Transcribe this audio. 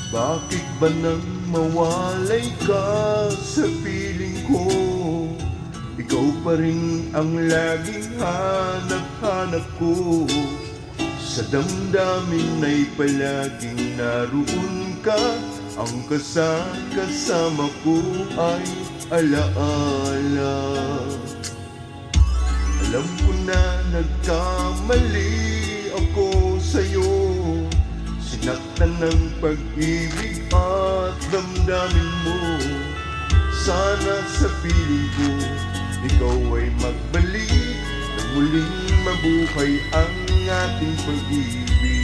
Bakit ba nang mawalay ka sa piling ko? Ikaw pa rin ang laging hanap-hanap ko. Sa damdamin ay palaging naroon ka. Ang kasama ko ay alaala. Alam ko na nagkamali ako sa'yo. Sinaktan ng pag-ibig at damdamin mo. Sana sa piling ko, ikaw ay magbalik na muling mabuhay ang ating pag-ibig.